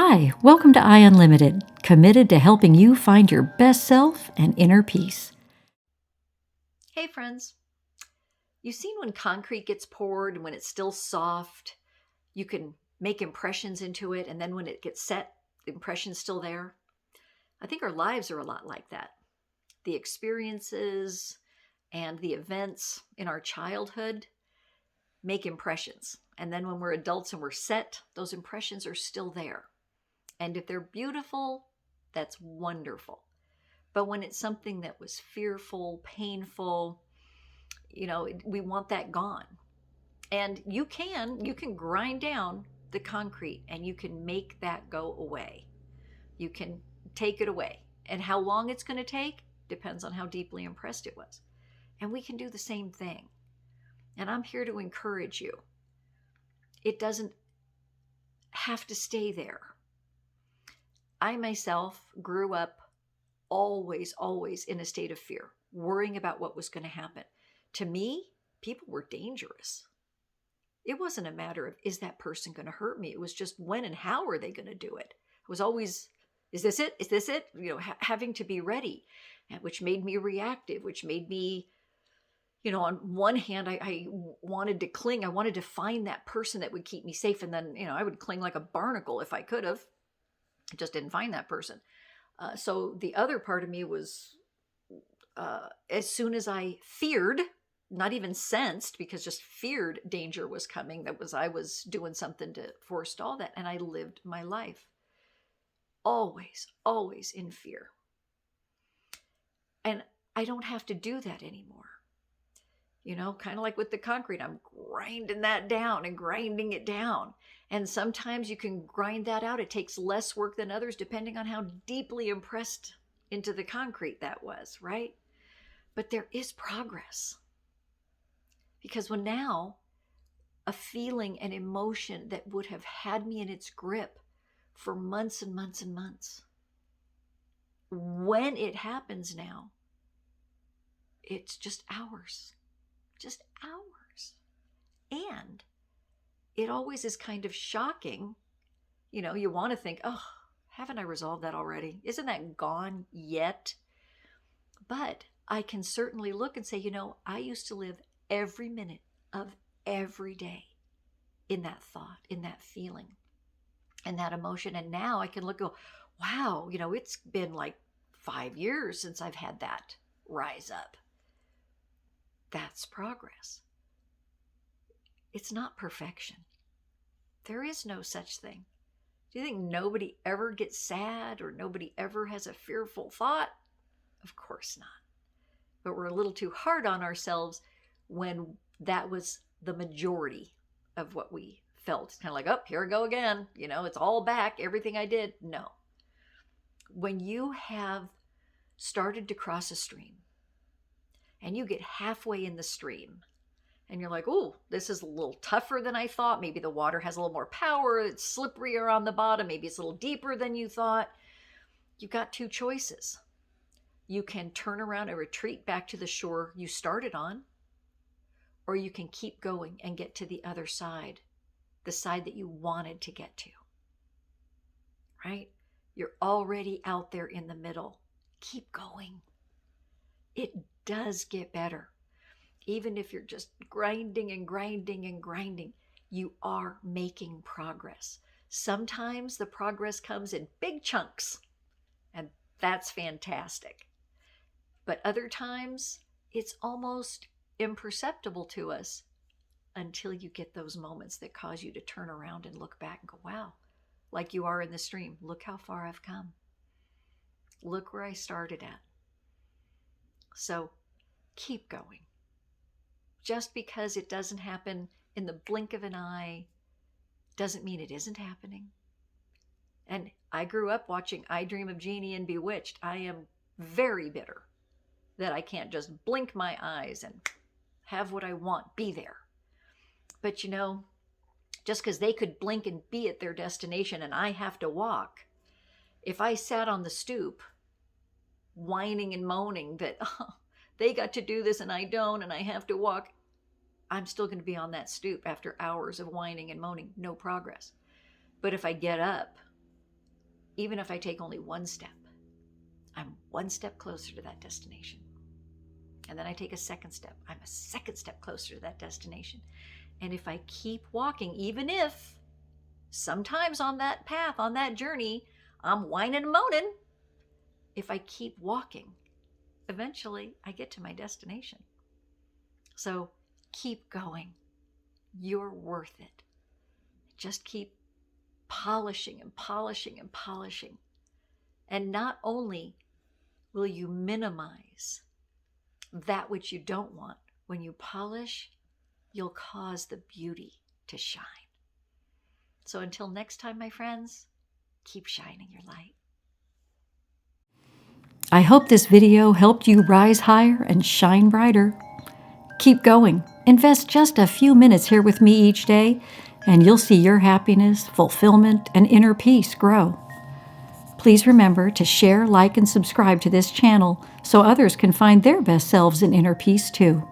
Hi, welcome to Unlimited, committed to helping you find your best self and inner peace. Hey friends, you've seen when concrete gets poured and when it's still soft, you can make impressions into it, and then when it gets set, the impression's still there. I think our lives are a lot like that. The experiences and the events in our childhood make impressions. And then when we're adults and we're set, those impressions are still there. And if they're beautiful, that's wonderful. But when it's something that was fearful, painful, we want that gone. And you can grind down the concrete and you can make that go away. You can take it away. And how long it's going to take depends on how deeply impressed it was. And we can do the same thing. And I'm here to encourage you. It doesn't have to stay there. I myself grew up always in a state of fear, worrying about what was going to happen. To me, people were dangerous. It wasn't a matter of, is that person going to hurt me? It was just, when and how are they going to do it? It was always, is this it? Is this it? Having to be ready, which made me reactive, which made me, on one hand, I wanted to cling. I wanted to find that person that would keep me safe. And then, I would cling like a barnacle if I could have. I just didn't find that person. So the other part of me was, as soon as I feared, not even sensed, because just feared danger was coming, I was doing something to forestall that, and I lived my life always in fear. And I don't have to do that anymore. Kind of like with the concrete, I'm grinding that down and grinding it down. And sometimes you can grind that out. It takes less work than others, depending on how deeply impressed into the concrete that was, right? But there is progress. Because when now a feeling, an emotion that would have had me in its grip for months and months and months, when it happens now, it's just hours. Just hours. And it always is kind of shocking. You want to think, oh, haven't I resolved that already? Isn't that gone yet? But I can certainly look and say, I used to live every minute of every day in that thought, in that feeling, and that emotion. And now I can look and go, wow, it's been like 5 years since I've had that rise up. That's progress. It's not perfection. There is no such thing. Do you think nobody ever gets sad or nobody ever has a fearful thought? Of course not. But we're a little too hard on ourselves when that was the majority of what we felt. It's kind of like, oh, here I go again. It's all back, everything I did. No. When you have started to cross a stream and you get halfway in the stream and you're like, oh, this is a little tougher than I thought. Maybe the water has a little more power. It's slipperier on the bottom. Maybe it's a little deeper than you thought. You've got two choices. You can turn around and retreat back to the shore you started on, or you can keep going and get to the other side, the side that you wanted to get to. Right? You're already out there in the middle. Keep going. It does get better. Even if you're just grinding and grinding and grinding, you are making progress. Sometimes the progress comes in big chunks, and that's fantastic. But other times, it's almost imperceptible to us until you get those moments that cause you to turn around and look back and go, wow, like you are in the stream. Look how far I've come. Look where I started at. So keep going. Just because it doesn't happen in the blink of an eye doesn't mean it isn't happening. And I grew up watching I Dream of Jeannie and Bewitched. I am very bitter that I can't just blink my eyes and have what I want be there. But just because they could blink and be at their destination and I have to walk, if I sat on the stoop whining and moaning that they got to do this and I don't and I have to walk, I'm still going to be on that stoop after hours of whining and moaning. No progress. But if I get up even if I take only one step, I'm one step closer to that destination. And then I take a second step, I'm a second step closer to that destination. And if I keep walking, even if sometimes on that path, on that journey, I'm whining and moaning, if I keep walking, eventually I get to my destination. So keep going. You're worth it. Just keep polishing and polishing and polishing. And not only will you minimize that which you don't want, when you polish, you'll cause the beauty to shine. So until next time, my friends, keep shining your light. I hope this video helped you rise higher and shine brighter. Keep going. Invest just a few minutes here with me each day, and you'll see your happiness, fulfillment, and inner peace grow. Please remember to share, like, and subscribe to this channel so others can find their best selves in inner peace too.